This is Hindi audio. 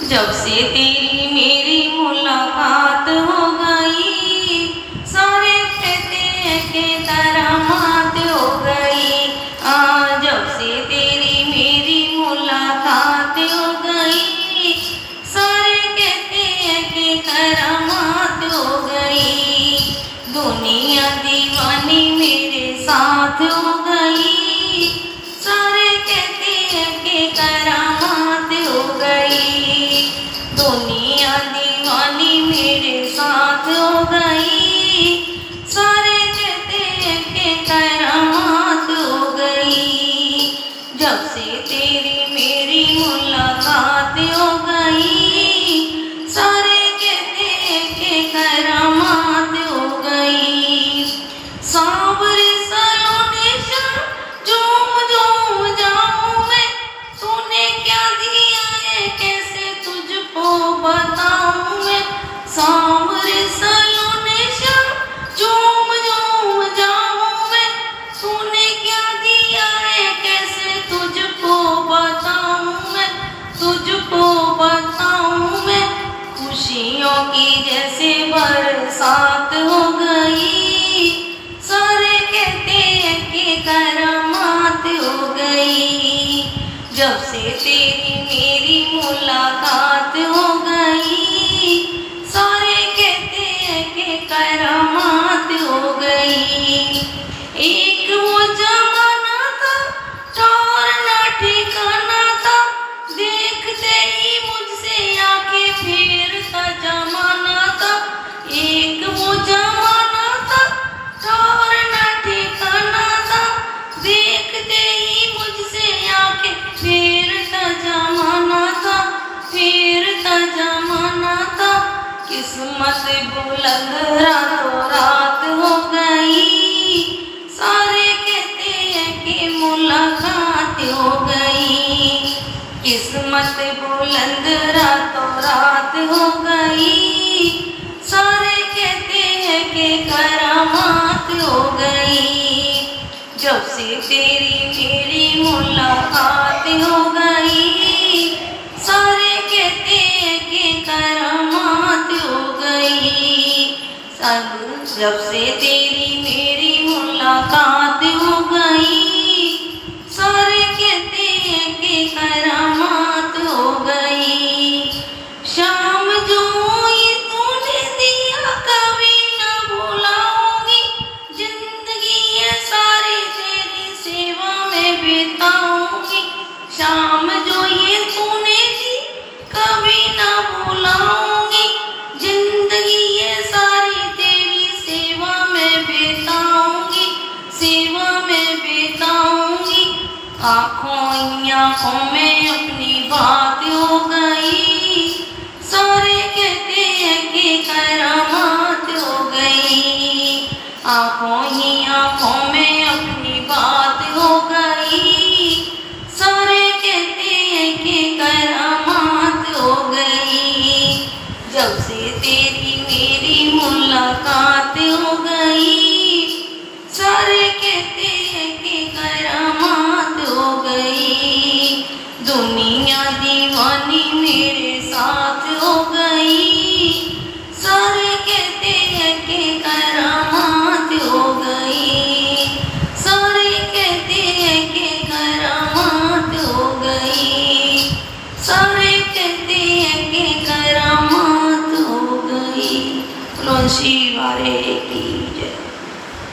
जब से तेरी मेरी मुलाकात हो गई, सारे कहते हैं कि करामात हो गई। जब से तेरी मेरी मुलाकात हो गई, सारे कहते हैं कि करामात हो गई। दुनिया दीवानी मेरे साथ हो गई, सारे कहते हैं कि करामात हो गई। दुनिया दीवानी मेरे साथ हो गई, सारे कहते हैं कि करामात हो गई। जब से तेरी मेरी मुलाकात हो गई, सारे कहते हैं कि करामात हो गई। सांवरे सलोने झूम झूम जाऊं मैं, तूने क्या दिया है कैसे तुझको बताऊं मैं। सांवरे सलोने झूम झूम जाऊं मैं, तूने क्या दिया है कैसे तुझको बताऊं मैं, तुझको बताऊं मैं। खुशियों की जैसे बरसात हो गई, सारे कहते हैं कि करामात हो गई। जब से तेरी मेरी मुलाकात हो गई, सारे कहते हैं कि करामात हो गई। एक वो जमाना था, ठौरना ठिकाना था, देखते ही मुझसे आंखें फेरता जमाना था। एक वो जमाना था, ठौरना ठिकाना था, देखते ही मुझसे आंखें फेरता जमाना था, फेरता जमाना था। किस्मत बुलंद रातों रात हो गई, सारे कहते हैं कि मुलाकात हो गई। किस्मत बुलंद रातों रात हो गई, सारे कहते हैं कि करामात हो गई। जब से तेरी मेरी मुलाकात हो गई, सारे कहते हैं कि करामात हो गई। जब से तेरी मेरी मुलाकात हो गई, सारे कहते हैं कि करामात हो गई। शाम जो ये तूने दिया कभी न भुलाऊंगी, जिंदगी ये सारी तेरी सेवा में बिताऊंगी। शाम जो ये तूने दी कभी न भुलाऊंगी, जिंदगी ये सारी तेरी सेवा में बिताऊंगी, सेवा में बिताऊंगी। आँखों में अपनी बात हो गई, सारे कहते हैं कि करामात हो गई। आँखों में अपनी बात हो गई, सारे कहते हैं कि करामात हो गई। जब से तेरी मेरी मुलाकात हो गई, सारे कहते हैं कि करामात हो गई। दुनिया दीवानी मेरे साथ हो गई, सारे कहते हैं कि करामात हो गई, सारे कहते हैं कि करामात हो गई, सारे कहते हैं कि करामात हो गई। श्री वारे की जय।